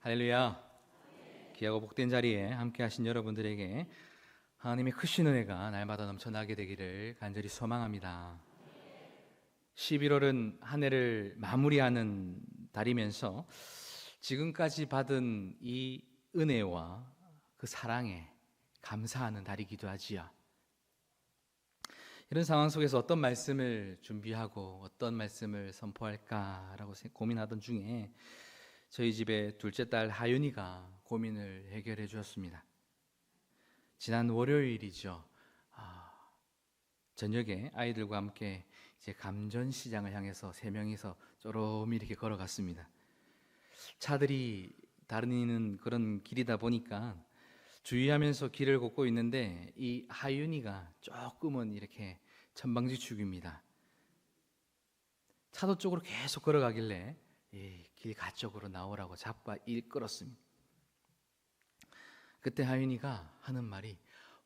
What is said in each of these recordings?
할렐루야. 귀하고 복된 자리에 함께 하신 여러분들에게 하나님의 크신 은혜가 날마다 넘쳐나게 되기를 간절히 소망합니다. 11월은 한 해를 마무리하는 달이면서 지금까지 받은 이 은혜와 그 사랑에 감사하는 달이기도 하지요. 이런 상황 속에서 어떤 말씀을 준비하고 어떤 말씀을 선포할까라고 고민하던 중에 저희 집의 둘째 딸 하윤이가 고민을 해결해 주었습니다. 지난 월요일이죠. 저녁에 아이들과 함께 이제 감전시장을 향해서 세 명이서 쪼롬이 이렇게 걸어갔습니다. 차들이 다니는 그런 길이다 보니까 주의하면서 길을 걷고 있는데 이 하윤이가 조금은 이렇게 천방지축입니다. 차도 쪽으로 계속 걸어가길래 길 가쪽으로 나오라고 잡고 이끌었습니다. 그때 하윤이가 하는 말이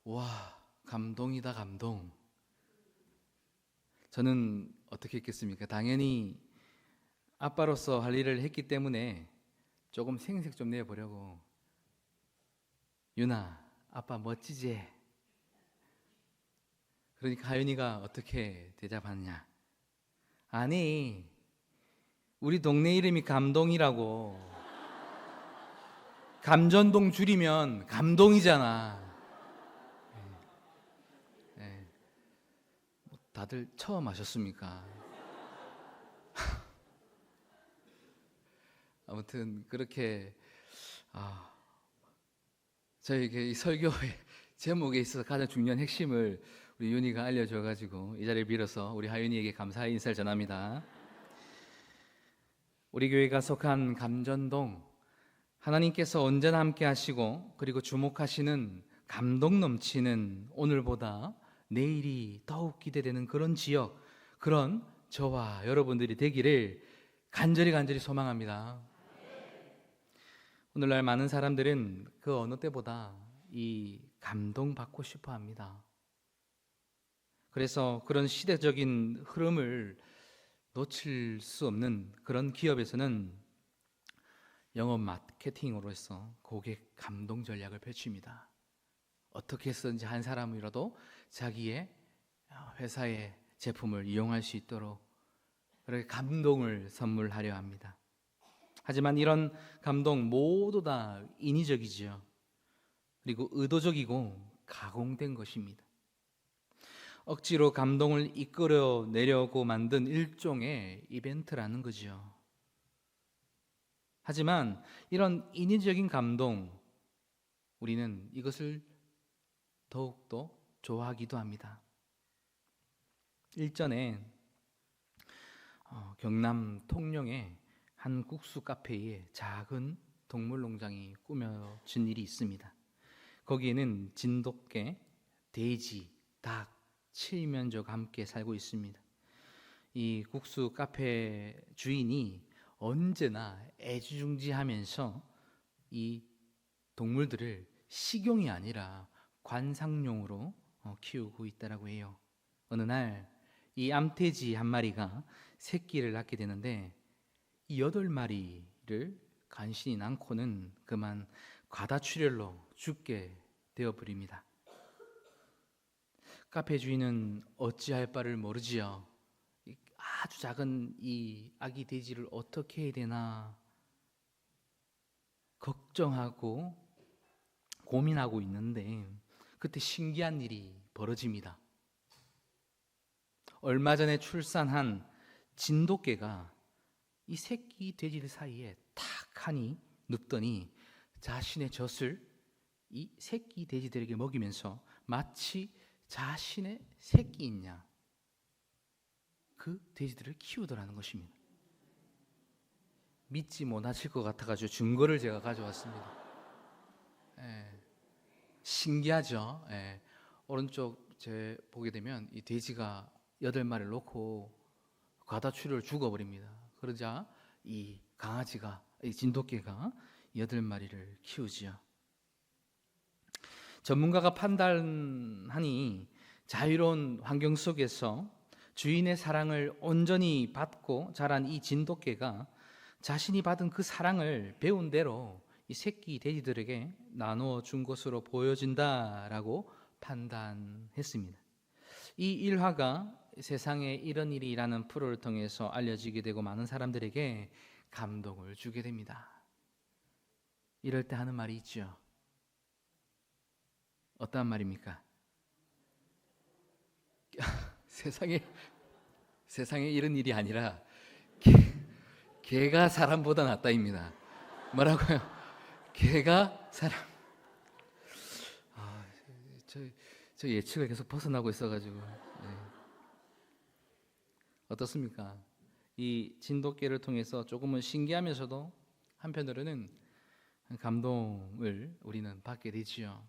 와, 감동이다 감동. 저는 어떻게 했겠습니까? 당연히 아빠로서 할 일을 했기 때문에 조금 생색 좀 내보려고 윤아, 아빠 멋지지? 그러니까 하윤이가 어떻게 대답하느냐? 아니, 우리 동네 이름이 감동이라고. 감전동 줄이면 감동이잖아. 네. 다들 처음 하셨습니까? 아무튼 그렇게 저에게 이 설교의 제목에 있어서 가장 중요한 핵심을 우리 윤희가 알려줘가지고 이 자리를 빌어서 우리 하윤이에게 감사의 인사를 전합니다. 우리 교회가 속한 감전동, 하나님께서 언제나 함께 하시고 그리고 주목하시는 감동 넘치는 오늘보다 내일이 더욱 기대되는 그런 지역, 그런 저와 여러분들이 되기를 간절히 소망합니다. 오늘날 많은 사람들은 그 어느 때보다 이 감동받고 싶어 합니다. 그래서 그런 시대적인 흐름을 놓칠 수 없는 그런 기업에서는 영업 마케팅으로서 고객 감동 전략을 펼칩니다. 어떻게 해서든지 한 사람이라도 자기의 회사의 제품을 이용할 수 있도록 그렇게 감동을 선물하려 합니다. 하지만 이런 감동 모두 다 인위적이지요. 그리고 의도적이고 가공된 것입니다. 억지로 감동을 이끌어내려고 만든 일종의 이벤트라는 거죠. 하지만 이런 인위적인 감동, 우리는 이것을 더욱더 좋아하기도 합니다. 일전에 경남 통영의 한 국수 카페에 작은 동물 농장이 꾸며진 일이 있습니다. 거기에는 진돗개, 돼지, 닭, 칠면조가 함께 살고 있습니다. 이 국수 카페 주인이 언제나 애지중지하면서 이 동물들을 식용이 아니라 관상용으로 키우고 있다라고 해요. 어느 날 이 암돼지 한 마리가 새끼를 낳게 되는데 이 8마리를 간신히 낳고는 그만 과다출혈로 죽게 되어버립니다. 카페 주인은 어찌할 바를 모르지요. 아주 작은 이 아기 돼지를 어떻게 해야 되나 걱정하고 고민하고 있는데 그때 신기한 일이 벌어집니다. 얼마 전에 출산한 진돗개가 이 새끼 돼지들 사이에 탁 하니 눕더니 자신의 젖을 이 새끼 돼지들에게 먹이면서 마치 자신의 새끼이냐 그 돼지들을 키우더라는 것입니다. 믿지 못하실 것 같아가지고 증거를 제가 가져왔습니다. 신기하죠? 오른쪽 제 보게 되면 이 돼지가 8마리를 놓고 과다출혈을 죽어버립니다. 그러자 이 강아지가, 이 진돗개가 8마리를 키우지요. 전문가가 판단하니 자유로운 환경 속에서 주인의 사랑을 온전히 받고 자란 이 진돗개가 자신이 받은 그 사랑을 배운 대로 이 새끼 돼지들에게 나누어 준 것으로 보여진다라고 판단했습니다. 이 일화가 세상에 이런 일이라는 프로를 통해서 알려지게 되고 많은 사람들에게 감동을 주게 됩니다. 이럴 때 하는 말이 있죠. 어떠한 말입니까? 세상에 이런 일이 아니라 개가 사람보다 낫다입니다. 뭐라고요? 개가 사람. 아, 저 예측을 계속 벗어나고 있어가지고. 네. 어떻습니까? 이 진돗개를 통해서 조금은 신기하면서도 한편으로는 감동을 우리는 받게 되지요.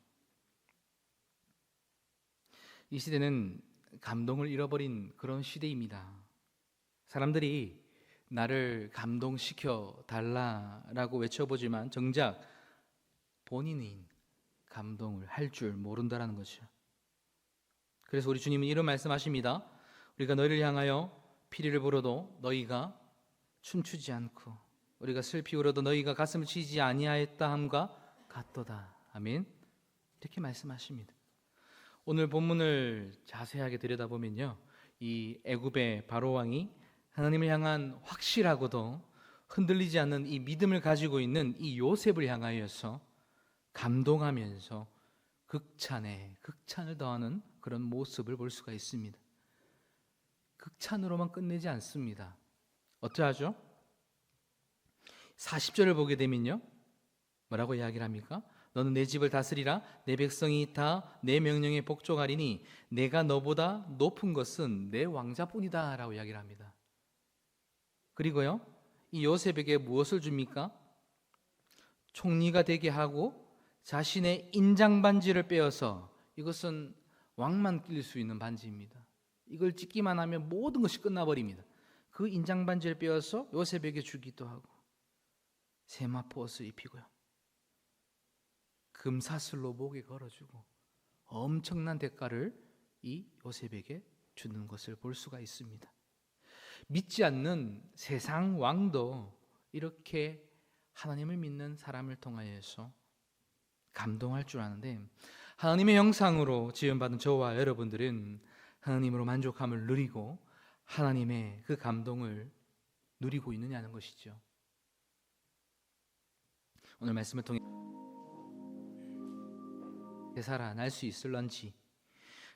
이 시대는 감동을 잃어버린 그런 시대입니다. 사람들이 나를 감동시켜 달라라고 외쳐보지만 정작 본인이 감동을 할 줄 모른다라는 거죠. 그래서 우리 주님은 이런 말씀하십니다. 우리가 너희를 향하여 피리를 불어도 너희가 춤추지 않고 우리가 슬피 울어도 너희가 가슴을 치지 아니하였다 함과 같도다. 아멘. 이렇게 말씀하십니다. 오늘 본문을 자세하게 들여다보면요, 이 애굽의 바로 왕이 하나님을 향한 확실하고도 흔들리지 않는 이 믿음을 가지고 있는 이 요셉을 향하여서 감동하면서 극찬에 극찬을 더하는 그런 모습을 볼 수가 있습니다. 극찬으로만 끝내지 않습니다. 어쩌하죠? 40절을 보게 되면요, 뭐라고 이야기를 합니까? 너는 내 집을 다스리라. 내 백성이 다 내 명령에 복종하리니 내가 너보다 높은 것은 내 왕자뿐이다 라고 이야기를 합니다. 그리고요, 이 요셉에게 무엇을 줍니까? 총리가 되게 하고 자신의 인장 반지를 빼어서, 이것은 왕만 낄 수 있는 반지입니다. 이걸 찢기만 하면 모든 것이 끝나버립니다. 그 인장 반지를 빼어서 요셉에게 주기도 하고 세마포 옷을 입히고요, 금사슬로 목에 걸어주고 엄청난 대가를 이 요셉에게 주는 것을 볼 수가 있습니다. 믿지 않는 세상 왕도 이렇게 하나님을 믿는 사람을 통하여서 감동할 줄 아는데, 하나님의 형상으로 지음받은 저와 여러분들은 하나님으로 만족함을 누리고 하나님의 그 감동을 누리고 있느냐는 것이죠. 오늘 말씀을 통해 되살아날 수 있을런지,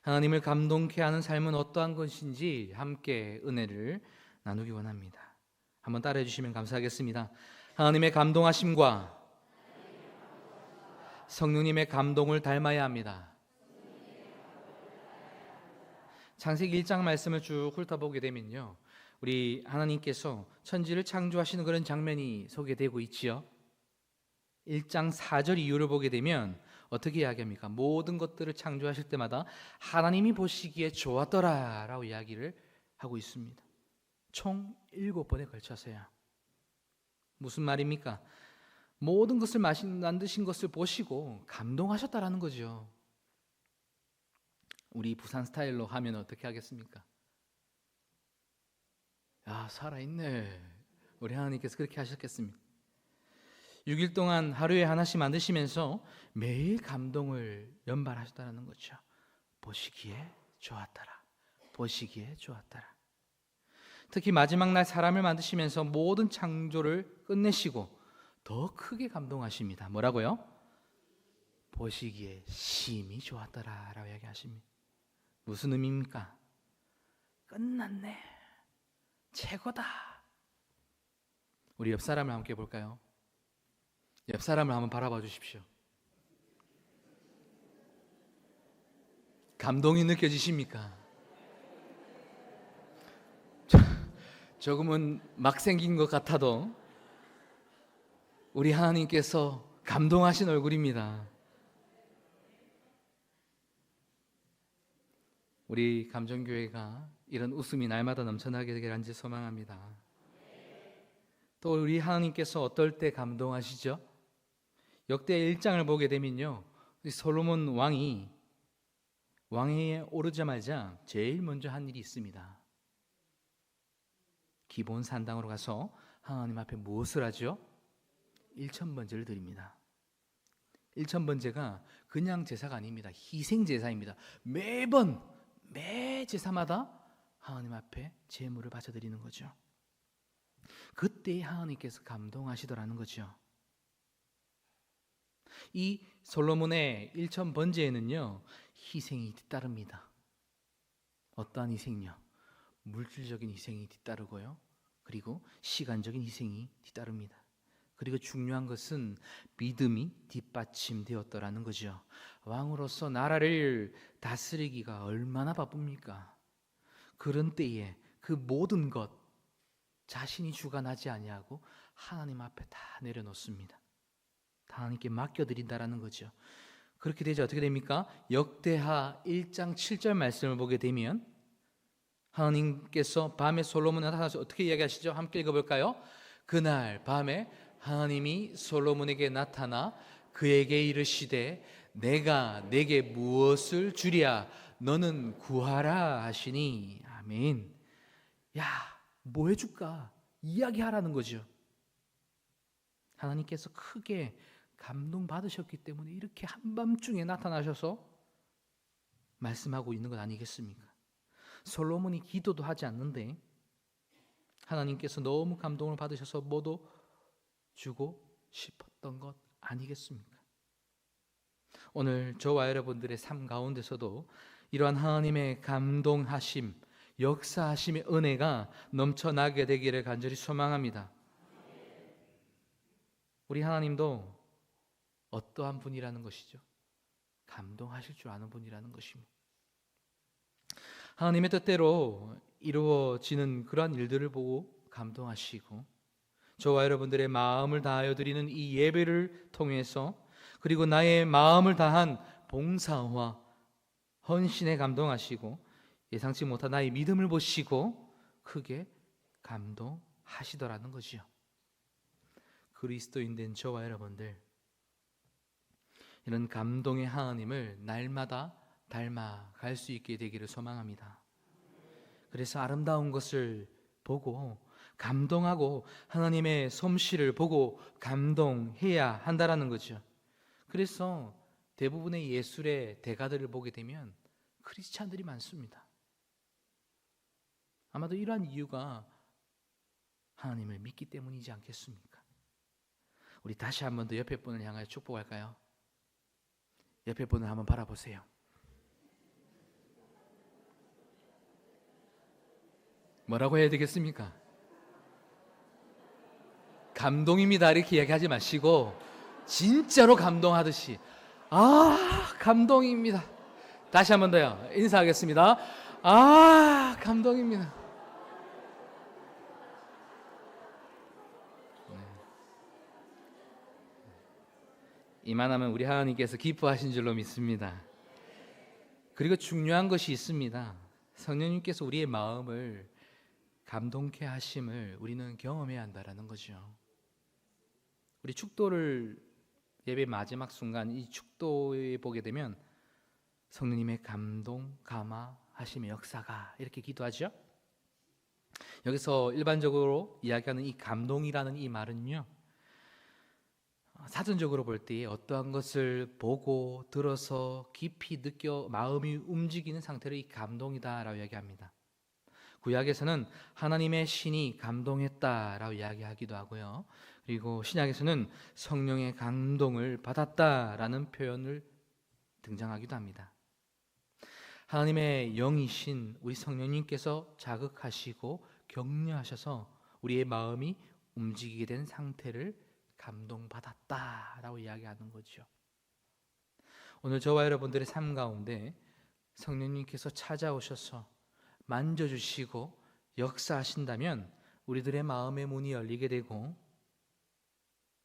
하나님을 감동케 하는 삶은 어떠한 것인지 함께 은혜를 나누기 원합니다. 한번 따라해 주시면 감사하겠습니다. 하나님의 감동하심과 성령님의 감동을 닮아야 합니다. 창세기 1장 말씀을 쭉 훑어보게 되면요, 우리 하나님께서 천지를 창조하시는 그런 장면이 소개되고 있지요. 1장 4절 이후를 보게 되면 어떻게 이야기합니까? 모든 것들을 창조하실 때마다 하나님이 보시기에 좋았더라 라고 이야기를 하고 있습니다. 총 7번에 걸쳐서요. 무슨 말입니까? 모든 것을 만드신 것을 보시고 감동하셨다라는 거죠. 우리 부산 스타일로 하면 어떻게 하겠습니까? 야, 살아있네. 우리 하나님께서 그렇게 하셨겠습니다. 6일 동안 하루에 하나씩 만드시면서 매일 감동을 연발하셨다는 거죠. 보시기에 좋았더라. 보시기에 좋았더라. 특히 마지막 날 사람을 만드시면서 모든 창조를 끝내시고 더 크게 감동하십니다. 뭐라고요? 보시기에 심히 좋았더라 라고 이야기하십니다. 무슨 의미입니까? 끝났네. 최고다. 우리 옆 사람을 함께 볼까요? 옆 사람을 한번 바라봐 주십시오. 감동이 느껴지십니까? 조금은 막 생긴 것 같아도 우리 하나님께서 감동하신 얼굴입니다. 우리 감정교회가 이런 웃음이 날마다 넘쳐나게 되길 간절히 소망합니다. 또 우리 하나님께서 어떨 때 감동하시죠? 역대 1장을 보게 되면요, 솔로몬 왕이 왕위에 오르자마자 제일 먼저 한 일이 있습니다. 기본 산당으로 가서 하나님 앞에 무엇을 하죠? 일천번제를 드립니다. 일천번제가 그냥 제사가 아닙니다. 희생 제사입니다. 매 제사마다 하나님 앞에 제물을 바쳐드리는 거죠. 그때 하나님께서 감동하시더라는 거죠. 이 솔로몬의 일천번제에는요, 희생이 뒤따릅니다. 어떠한 희생요? 물질적인 희생이 뒤따르고요, 그리고 시간적인 희생이 뒤따릅니다. 그리고 중요한 것은 믿음이 뒷받침되었더라는 거죠. 왕으로서 나라를 다스리기가 얼마나 바쁩니까? 그런 때에 그 모든 것 자신이 주관하지 아니하고 하나님 앞에 다 내려놓습니다. 하나님께 맡겨드린다라는 거죠. 그렇게 되죠. 어떻게 됩니까? 역대하 1장 7절 말씀을 보게 되면 하나님께서 밤에 솔로몬에 나타나서 어떻게 이야기하시죠? 함께 읽어볼까요? 그날 밤에 하나님이 솔로몬에게 나타나 그에게 이르시되 내가 내게 무엇을 주랴 너는 구하라 하시니. 아멘. 야, 뭐 해줄까? 이야기하라는 거죠. 하나님께서 크게 감동받으셨기 때문에 이렇게 한밤중에 나타나셔서 말씀하고 있는 것 아니겠습니까? 솔로몬이 기도도 하지 않는데 하나님께서 너무 감동을 받으셔서 뭐도 주고 싶었던 것 아니겠습니까? 오늘 저와 여러분들의 삶 가운데서도 이러한 하나님의 감동하심, 역사하심의 은혜가 넘쳐나게 되기를 간절히 소망합니다. 우리 하나님도 어떠한 분이라는 것이죠? 감동하실 줄 아는 분이라는 것입니다. 하나님의 뜻대로 이루어지는 그러한 일들을 보고 감동하시고 저와 여러분들의 마음을 다하여 드리는 이 예배를 통해서 그리고 나의 마음을 다한 봉사와 헌신에 감동하시고 예상치 못한 나의 믿음을 보시고 크게 감동하시더라는 거지요. 그리스도인 된 저와 여러분들, 이런 감동의 하나님을 날마다 닮아갈 수 있게 되기를 소망합니다. 그래서 아름다운 것을 보고 감동하고 하나님의 솜씨를 보고 감동해야 한다라는 거죠. 그래서 대부분의 예술의 대가들을 보게 되면 크리스찬들이 많습니다. 아마도 이러한 이유가 하나님을 믿기 때문이지 않겠습니까? 우리 다시 한 번 더 옆에 분을 향하여 축복할까요? 옆에 분을 한번 바라보세요. 뭐라고 해야 되겠습니까? 감동입니다 이렇게 이야기하지 마시고 진짜로 감동하듯이 감동입니다. 다시 한 번 더요. 인사하겠습니다. 감동입니다. 이만하면 우리 하나님께서 기뻐하신 줄로 믿습니다. 그리고 중요한 것이 있습니다. 성령님께서 우리의 마음을 감동케 하심을 우리는 경험해야 한다라는 거죠. 우리 축도를 예배 마지막 순간 이 축도에 보게 되면 성령님의 감동, 감화하심의 역사가 이렇게 기도하죠. 여기서 일반적으로 이야기하는 이 감동이라는 이 말은요, 사전적으로 볼 때 어떠한 것을 보고 들어서 깊이 느껴 마음이 움직이는 상태를 이 감동이다라고 이야기합니다. 구약에서는 하나님의 신이 감동했다라고 이야기하기도 하고요. 그리고 신약에서는 성령의 감동을 받았다라는 표현을 등장하기도 합니다. 하나님의 영이신 우리 성령님께서 자극하시고 격려하셔서 우리의 마음이 움직이게 된 상태를 감동받았다라고 이야기하는 거죠. 오늘 저와 여러분들의 삶 가운데 성령님께서 찾아오셔서 만져주시고 역사하신다면 우리들의 마음의 문이 열리게 되고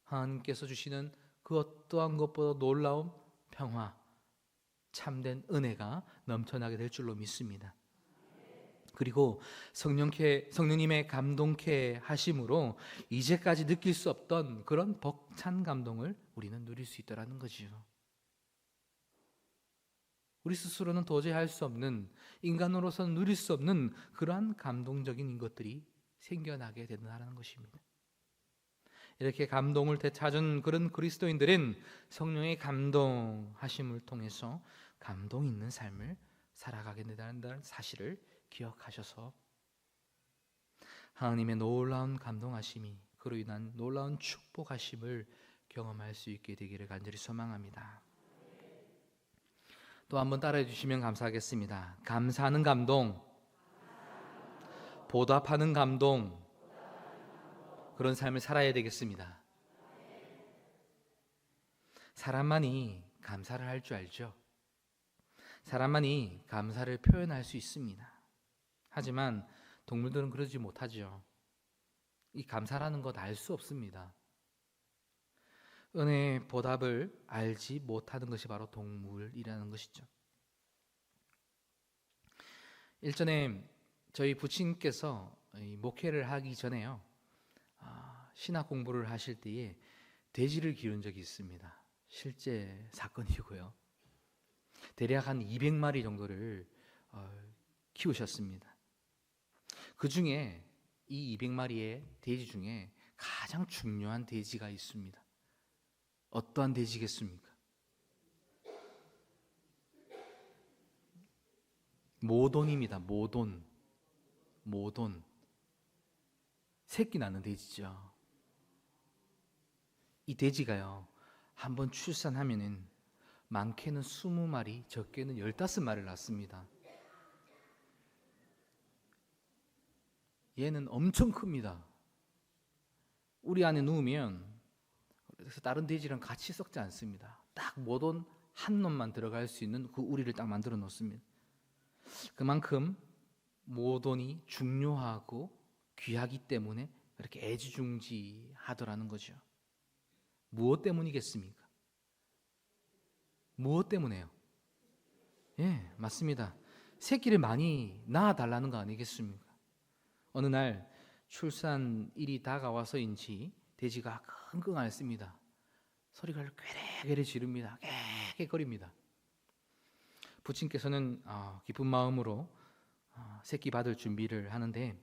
하나님께서 주시는 그 어떠한 것보다 놀라운 평화, 참된 은혜가 넘쳐나게 될 줄로 믿습니다. 그리고 성령님의 감동케 하심으로 이제까지 느낄 수 없던 그런 벅찬 감동을 우리는 누릴 수 있다는 거지요. 우리 스스로는 도저히 할 수 없는, 인간으로서는 누릴 수 없는 그러한 감동적인 것들이 생겨나게 된다는 것입니다. 이렇게 감동을 되찾은 그런 그리스도인들은 성령의 감동하심을 통해서 감동 있는 삶을 살아가게 된다는 사실을 기억하셔서 하나님의 놀라운 감동하심이 그로 인한 놀라운 축복하심을 경험할 수 있게 되기를 간절히 소망합니다. 또 한번 따라해 주시면 감사하겠습니다. 감사하는 감동, 보답하는 감동, 그런 삶을 살아야 되겠습니다. 사람만이 감사를 할 줄 알죠. 사람만이 감사를 표현할 수 있습니다. 하지만 동물들은 그러지 못하죠. 이 감사라는 것 알 수 없습니다. 은혜의 보답을 알지 못하는 것이 바로 동물이라는 것이죠. 일전에 저희 부친께서 목회를 하기 전에요, 신학 공부를 하실 때에 돼지를 기른 적이 있습니다. 실제 사건이고요. 대략 한 200마리 정도를 키우셨습니다. 그 중에 이 200마리의 돼지 중에 가장 중요한 돼지가 있습니다. 어떠한 돼지겠습니까? 모돈입니다. 모돈. 새끼 낳는 돼지죠. 이 돼지가요, 한번 출산하면은 많게는 20마리, 적게는 15마리를 낳습니다. 얘는 엄청 큽니다. 우리 안에 누우면, 그래서 다른 돼지랑 같이 썩지 않습니다. 딱 모돈 한 놈만 들어갈 수 있는 그 우리를 딱 만들어 놓습니다. 그만큼 모돈이 중요하고 귀하기 때문에 그렇게 애지중지하더라는 거죠. 무엇 때문이겠습니까? 무엇 때문에요? 예, 맞습니다. 새끼를 많이 낳아달라는 거 아니겠습니까? 어느 날 출산일이 다가와서인지 돼지가 끙끙 앓습니다. 소리가 괴레괴레 지릅니다. 깨깨거립니다. 부친께서는 기쁜 마음으로 새끼 받을 준비를 하는데,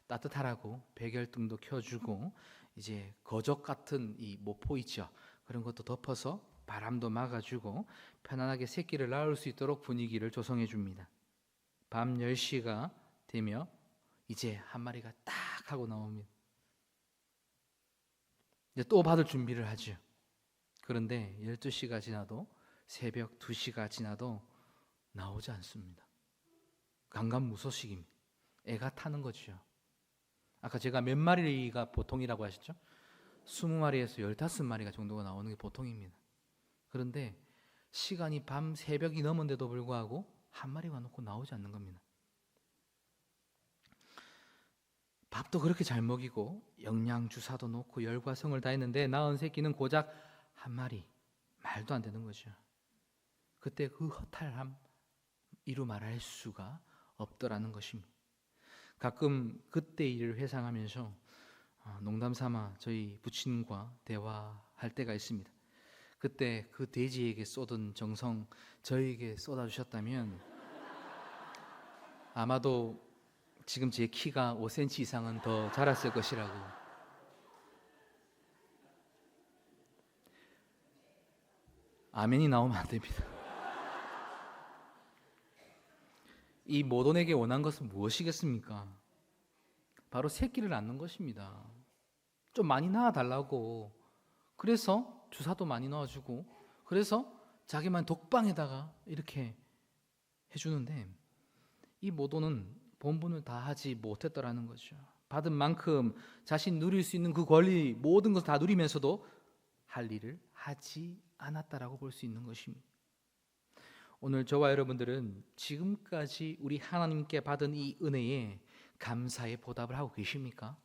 따뜻하라고 백열등도 켜주고 이제 거적 같은 이 모포 있죠, 그런 것도 덮어서 바람도 막아주고 편안하게 새끼를 낳을 수 있도록 분위기를 조성해 줍니다. 밤 10시가 되며 이제 한 마리가 딱 하고 나옵니다. 이제 또 받을 준비를 하죠. 그런데 12시가 지나도, 새벽 2시가 지나도 나오지 않습니다. 강간무소식입니다. 애가 타는 거죠. 아까 제가 몇 마리가 보통이라고 하셨죠? 20마리에서 15마리가 정도가 나오는 게 보통입니다. 그런데 시간이 밤 새벽이 넘은데도 불구하고 한 마리가 놓고 나오지 않는 겁니다. 밥도 그렇게 잘 먹이고 영양주사도 놓고 열과 성을 다했는데 낳은 새끼는 고작 한 마리. 말도 안 되는 거죠. 그때 그 허탈함 이루 말할 수가 없더라는 것입니다. 가끔 그때 일을 회상하면서 농담 삼아 저희 부친과 대화할 때가 있습니다. 그때 그 돼지에게 쏟은 정성 저에게 쏟아주셨다면 아마도 지금 제 키가 5cm 이상은 더 자랐을 것이라고. 아멘이 나오면 안 됩니다. 이 모돈에게 원한 것은 무엇이겠습니까? 바로 새끼를 낳는 것입니다. 좀 많이 낳아달라고. 그래서 주사도 많이 넣어주고, 그래서 자기만 독방에다가 이렇게 해주는데, 이 모돈은 본분을 다 하지 못했더라는 거죠. 받은 만큼 자신 누릴 수 있는 그 권리, 모든 것을 다 누리면서도 할 일을 하지 않았다라고 볼 수 있는 것입니다. 오늘 저와 여러분들은 지금까지 우리 하나님께 받은 이 은혜에 감사의 보답을 하고 계십니까?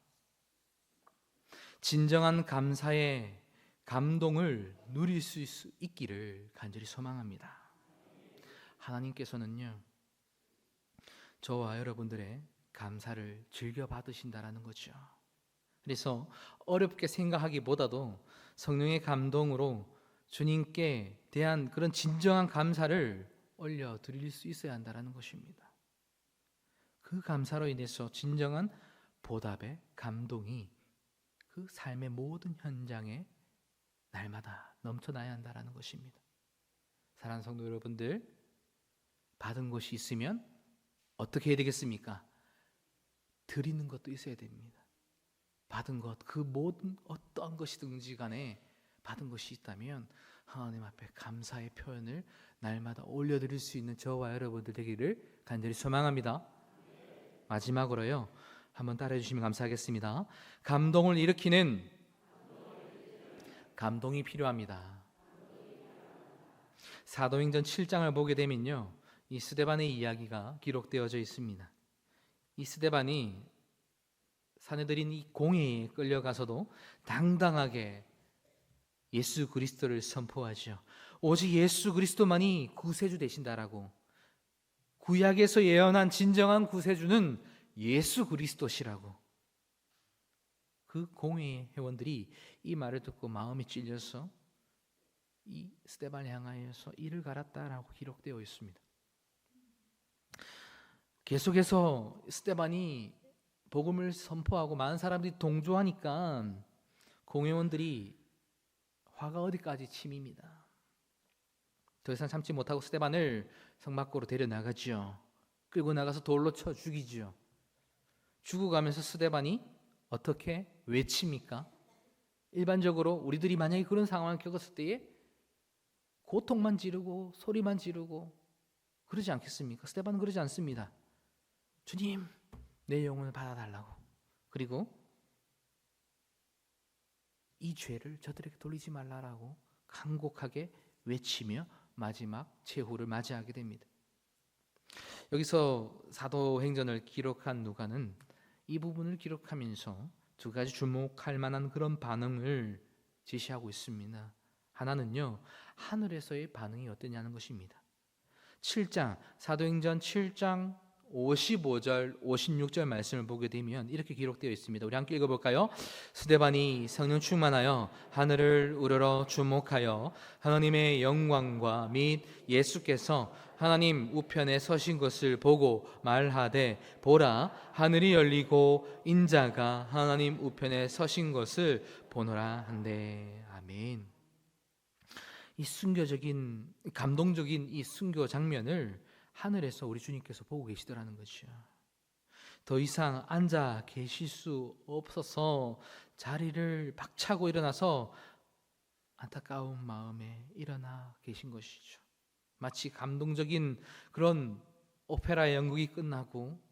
진정한 감사의 감동을 누릴 수 있기를 간절히 소망합니다. 하나님께서는요, 저와 여러분들의 감사를 즐겨 받으신다라는 거죠. 그래서 어렵게 생각하기보다도 성령의 감동으로 주님께 대한 그런 진정한 감사를 올려드릴 수 있어야 한다는 것입니다. 그 감사로 인해서 진정한 보답의 감동이 그 삶의 모든 현장에 날마다 넘쳐나야 한다라는 것입니다. 사랑하는 성도 여러분들, 받은 것이 있으면 어떻게 해야 되겠습니까? 드리는 것도 있어야 됩니다. 받은 것, 그 모든 어떠한 것이든지 간에 받은 것이 있다면 하나님 앞에 감사의 표현을 날마다 올려드릴 수 있는 저와 여러분들 되기를 간절히 소망합니다. 마지막으로요, 한번 따라해 주시면 감사하겠습니다. 감동을 일으키는 감동이 필요합니다. 사도행전 7장을 보게 되면요, 이 스데반의 이야기가 기록되어져 있습니다. 이 스데반이 사내들인 이 공회에 끌려가서도 당당하게 예수 그리스도를 선포하죠. 오직 예수 그리스도만이 구세주 되신다라고. 구약에서 예언한 진정한 구세주는 예수 그리스도시라고. 그 공회의 회원들이 이 말을 듣고 마음이 찔려서 이 스데반을 향하여서 이를 갈았다라고 기록되어 있습니다. 계속해서 스데반이 복음을 선포하고 많은 사람들이 동조하니까 공회원들이 화가 어디까지 침입니다. 더 이상 참지 못하고 스데반을 성 밖으로 데려나가죠. 끌고 나가서 돌로 쳐 죽이죠. 죽어가면서 스데반이 어떻게 외칩니까? 일반적으로 우리들이 만약에 그런 상황을 겪었을 때에 고통만 지르고 소리만 지르고 그러지 않겠습니까? 스데반은 그러지 않습니다. 주님, 내 영혼을 받아달라고. 그리고 이 죄를 저들에게 돌리지 말라라고 간곡하게 외치며 마지막 최후를 맞이하게 됩니다. 여기서 사도행전을 기록한 누가는 이 부분을 기록하면서 두 가지 주목할 만한 그런 반응을 제시하고 있습니다. 하나는요, 하늘에서의 반응이 어떠냐는 것입니다. 7장, 사도행전 7장 55절, 56절 말씀을 보게 되면 이렇게 기록되어 있습니다. 우리 함께 읽어볼까요? 스데반이 성령 충만하여 하늘을 우러러 주목하여 하나님의 영광과 및 예수께서 하나님 우편에 서신 것을 보고 말하되, 보라, 하늘이 열리고 인자가 하나님 우편에 서신 것을 보노라 한대. 아멘. 이 순교적인, 감동적인 이 순교 장면을 하늘에서 우리 주님께서 보고 계시더라는 것이죠. 더 이상 앉아 계실 수 없어서 자리를 박차고 일어나서 안타까운 마음에 일어나 계신 것이죠. 마치 감동적인 그런 오페라 연극이 끝나고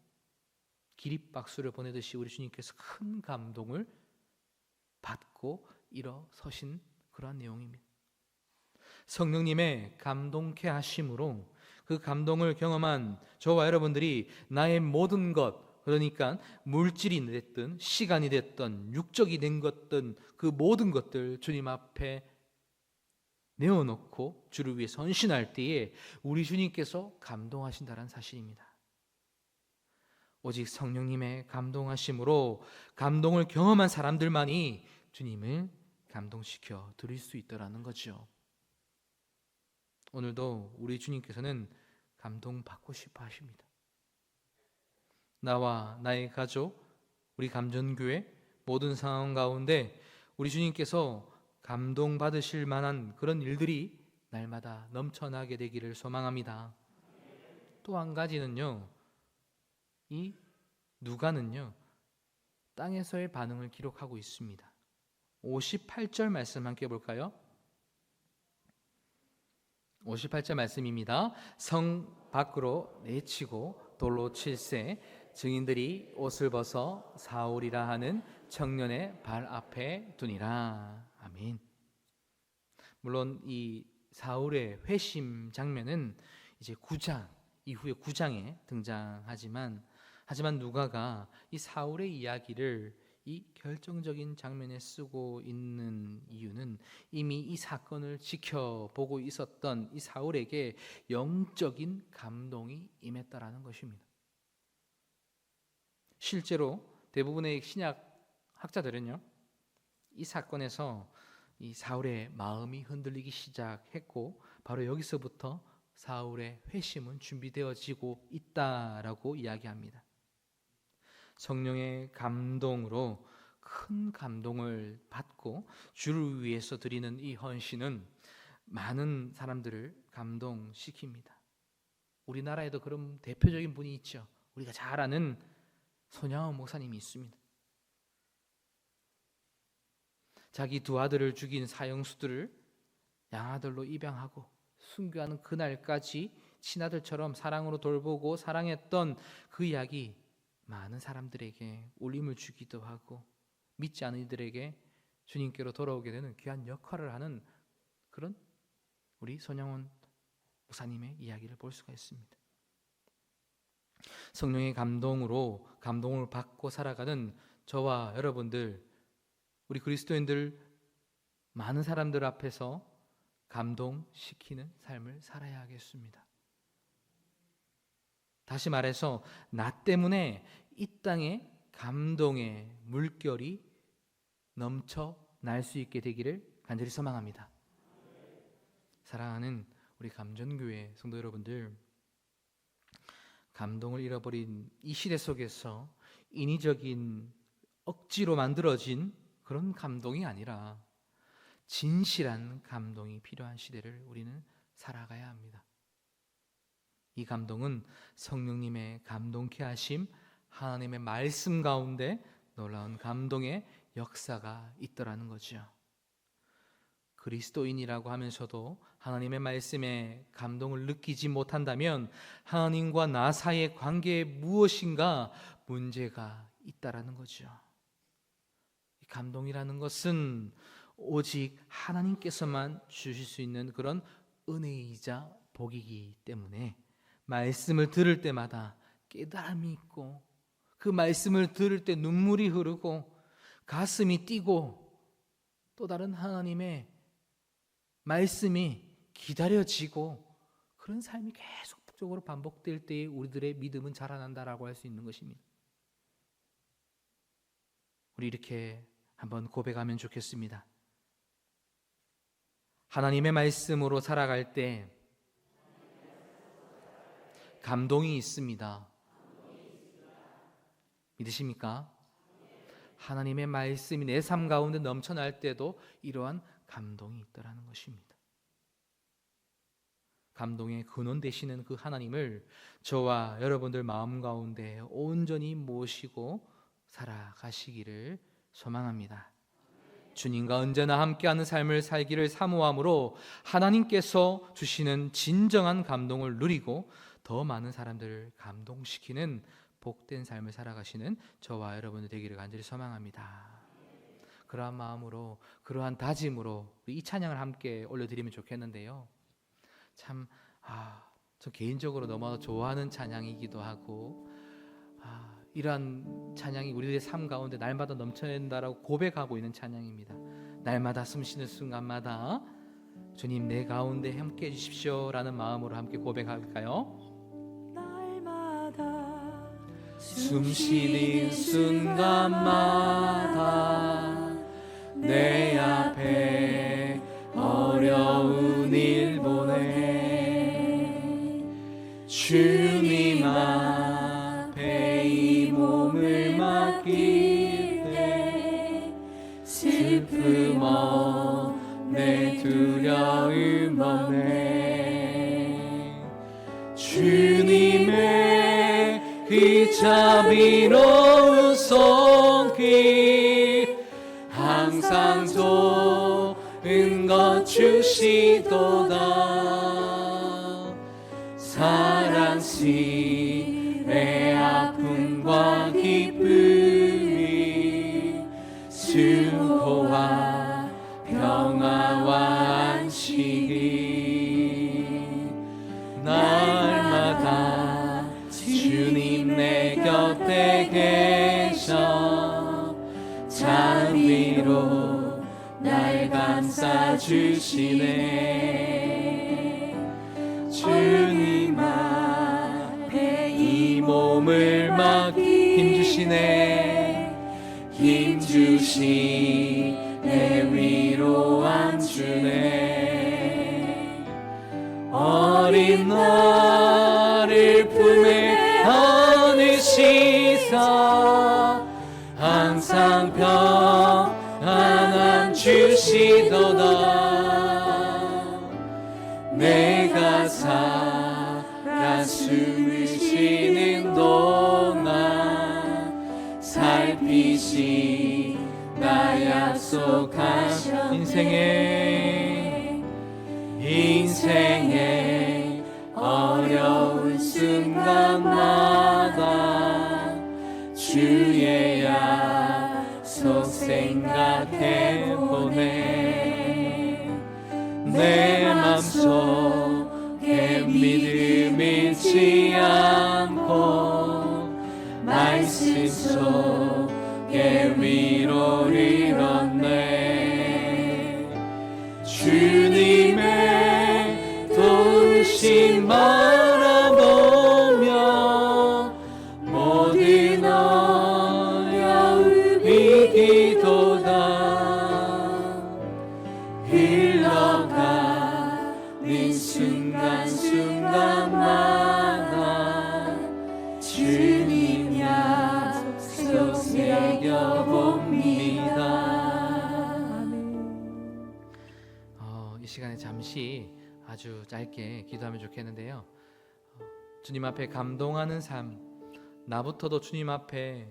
기립박수를 보내듯이 우리 주님께서 큰 감동을 받고 일어서신 그러한 내용입니다. 성령님의 감동케 하심으로 그 감동을 경험한 저와 여러분들이 나의 모든 것, 그러니까 물질이 됐든 시간이 됐든 육적이 된 것든 그 모든 것들 주님 앞에 내어놓고 주를 위해 헌신할 때에 우리 주님께서 감동하신다는 사실입니다. 오직 성령님의 감동하심으로 감동을 경험한 사람들만이 주님을 감동시켜 드릴 수 있다는 거죠. 오늘도 우리 주님께서는 감동받고 싶어 하십니다. 나와 나의 가족, 우리 감전교회 모든 상황 가운데 우리 주님께서 감동받으실 만한 그런 일들이 날마다 넘쳐나게 되기를 소망합니다. 또 한 가지는요, 이 누가는요, 땅에서의 반응을 기록하고 있습니다. 58절 말씀 함께 볼까요? 58절 말씀입니다. 성 밖으로 내치고 돌로 칠세 증인들이 옷을 벗어 사울이라 하는 청년의 발 앞에 두니라. 아멘. 물론 이 사울의 회심 장면은 이제 9장 이후에 9장에 등장하지만 누가가 이 사울의 이야기를 이 결정적인 장면에 쓰고 있는 이유는 이미 이 사건을 지켜보고 있었던 이 사울에게 영적인 감동이 임했다라는 것입니다. 실제로 대부분의 신약 학자들은요, 이 사건에서 이 사울의 마음이 흔들리기 시작했고 바로 여기서부터 사울의 회심은 준비되어지고 있다라고 이야기합니다. 성령의 감동으로 큰 감동을 받고 주를 위해서 드리는 이 헌신은 많은 사람들을 감동시킵니다. 우리나라에도 그런 대표적인 분이 있죠. 우리가 잘 아는 손양원 목사님이 있습니다. 자기 두 아들을 죽인 사형수들을 양아들로 입양하고 순교하는 그날까지 친아들처럼 사랑으로 돌보고 사랑했던 그 이야기, 많은 사람들에게 울림을 주기도 하고 믿지 않은 이들에게 주님께로 돌아오게 되는 귀한 역할을 하는 그런 우리 손양원 목사님의 이야기를 볼 수가 있습니다. 성령의 감동으로 감동을 받고 살아가는 저와 여러분들, 우리 그리스도인들, 많은 사람들 앞에서 감동시키는 삶을 살아야 하겠습니다. 다시 말해서 나 때문에 이 땅에 감동의 물결이 넘쳐날 수 있게 되기를 간절히 소망합니다. 사랑하는 우리 감전교회 성도 여러분들, 감동을 잃어버린 이 시대 속에서 인위적인 억지로 만들어진 그런 감동이 아니라 진실한 감동이 필요한 시대를 우리는 살아가야 합니다. 이 감동은 성령님의 감동케 하심, 하나님의 말씀 가운데 놀라운 감동의 역사가 있더라는 거죠. 그리스도인이라고 하면서도 하나님의 말씀에 감동을 느끼지 못한다면 하나님과 나 사이의 관계에 무엇인가 문제가 있다라는 거죠. 이 감동이라는 것은 오직 하나님께서만 주실 수 있는 그런 은혜이자 복이기 때문에 말씀을 들을 때마다 깨달음이 있고 그 말씀을 들을 때 눈물이 흐르고 가슴이 뛰고 또 다른 하나님의 말씀이 기다려지고 그런 삶이 계속적으로 반복될 때에 우리들의 믿음은 자라난다라고 할 수 있는 것입니다. 우리 이렇게 한번 고백하면 좋겠습니다. 하나님의 말씀으로 살아갈 때 감동이 있습니다. 믿으십니까? 하나님의 말씀이 내 삶 가운데 넘쳐날 때도 이러한 감동이 있다라는 것입니다. 감동의 근원 되시는 그 하나님을 저와 여러분들 마음 가운데 온전히 모시고 살아가시기를 소망합니다. 주님과 언제나 함께하는 삶을 살기를 사모함으로 하나님께서 주시는 진정한 감동을 누리고 더 많은 사람들을 감동시키는 복된 삶을 살아가시는 저와 여러분들 되기를 간절히 소망합니다. 그러한 마음으로, 그러한 다짐으로 이 찬양을 함께 올려드리면 좋겠는데요. 참, 저 개인적으로 너무 좋아하는 찬양이기도 하고, 이러한 찬양이 우리들의 삶 가운데 날마다 넘쳐낸다라고 고백하고 있는 찬양입니다. 날마다 숨쉬는 순간마다 주님 내 가운데 함께 해주십시오 라는 마음으로 함께 고백할까요? 숨쉬는 순간마다 내 앞에 어려운 일 보내 주님 앞에 이 몸을 맡길 때 슬픔 없네 두려움 없네 주님의 그 자비로운 손길 항상 좋은 것 주시도다 사랑시 내 아픔과 기쁨이 수고와 평화와 안식이 날마다 주님 내 곁에 계셔 자비로 날 감싸주시네 주님 앞에 이 몸을 힘주시네 힘주시네 위로한 주네 어린 나를 품에 안으시사 항상 비도다. 내가 살아 숨을 쉬는 동안 살피시 나 약속하셨네. 인생의 어려운 순간마다 주의 약속 생각해보네. 내 맘속에 믿음 잃지 않고 말씀 속에 위로를 얻네. 주님의 도우심 바라보며 모든 어려움이 기도다. 흘러가는 순간순간마다 주님 약속 새겨봅니다. 이 시간에 잠시 아주 짧게 기도하면 좋겠는데요. 주님 앞에 감동하는 삶, 나부터도 주님 앞에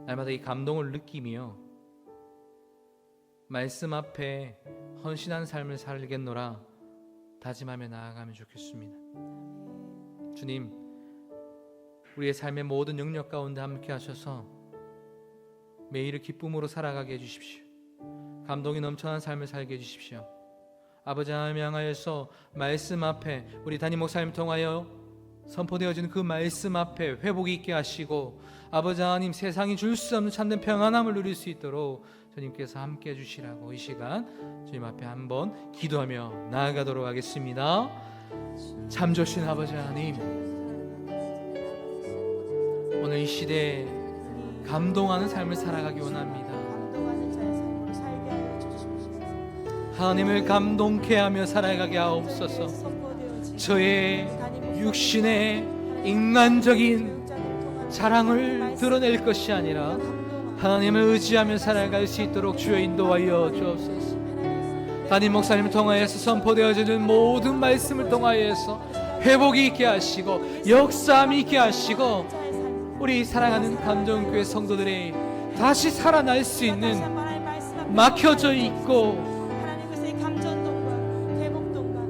날마다 이 감동을 느끼며 말씀 앞에 헌신한 삶을 살겠노라 다짐하며 나아가면 좋겠습니다. 주님, 우리의 삶의 모든 영역 가운데 함께 하셔서 매일을 기쁨으로 살아가게 해주십시오. 감동이 넘쳐난 삶을 살게 해주십시오. 아버지 하나님 향하여서 말씀 앞에 우리 담임 목사님 통하여 선포되어지는 그 말씀 앞에 회복이 있게 하시고 아버지 하나님 세상이 줄 수 없는 참된 평안함을 누릴 수 있도록 주님께서 함께 해주시라고 이 시간 주님 앞에 한번 기도하며 나아가도록 하겠습니다. 참 좋으신 아버지 하나님, 오늘 이 시대에 감동하는 삶을 살아가기 원합니다. 하나님을 감동케 하며 살아가게 하옵소서. 저의 육신의 인간적인 자랑을 드러낼 것이 아니라 하나님을 의지하며 살아갈 수 있도록 주여 인도하여 주옵소서. 담임 목사님을 통하여서 선포되어지는 모든 말씀을 통하여서 회복이 있게 하시고 역사함이 있게 하시고 우리 사랑하는 감정교회 성도들이 다시 살아날 수 있는 막혀져 있고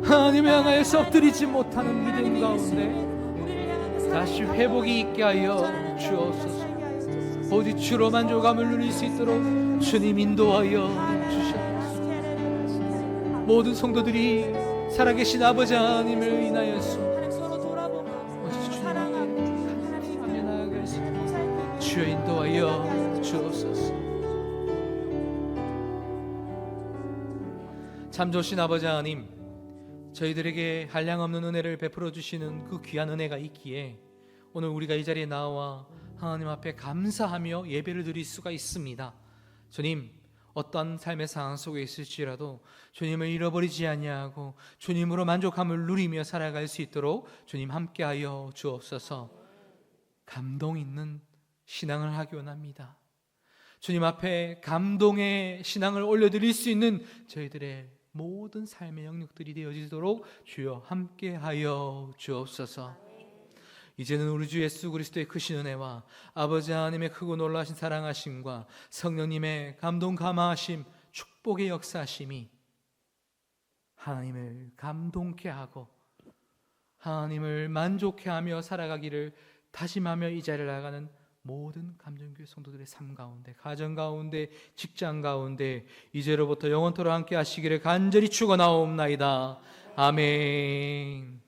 하나님을 향하여서 엎드리지 못하는 믿음 가운데 다시 회복이 있게 하여 주옵소서. 오직 주로 만족함을 누릴 수 있도록 주님 인도하여 주시옵소서. 모든 성도들이 살아계신 아버지 하나님을 인하여서 주님께 나아갈 수 있도록 주여 인도하여 주옵소서. 참 좋으신 아버지 하나님, 저희들에게 한량없는 은혜를 베풀어 주시는 그 귀한 은혜가 있기에 오늘 우리가 이 자리에 나와 하나님 앞에 감사하며 예배를 드릴 수가 있습니다. 주님, 어떠한 삶의 상황 속에 있을지라도 주님을 잃어버리지 아니하고 주님으로 만족함을 누리며 살아갈 수 있도록 주님 함께하여 주옵소서. 감동 있는 신앙을 하기 원합니다. 주님 앞에 감동의 신앙을 올려드릴 수 있는 저희들의 모든 삶의 영역들이 되어지도록 주여 함께하여 주옵소서. 이제는 우리 주 예수 그리스도의 크신 은혜와 아버지 하나님의 크고 놀라신 사랑하심과 성령님의 감동 감화하심 축복의 역사하심이 하나님을 감동케 하고 하나님을 만족케 하며 살아가기를 다짐하며 이 자리를 나가는 모든 감정교회 성도들의 삶 가운데, 가정 가운데, 직장 가운데 이제로부터 영원토록 함께 하시기를 간절히 축원하옵나이다. 아멘.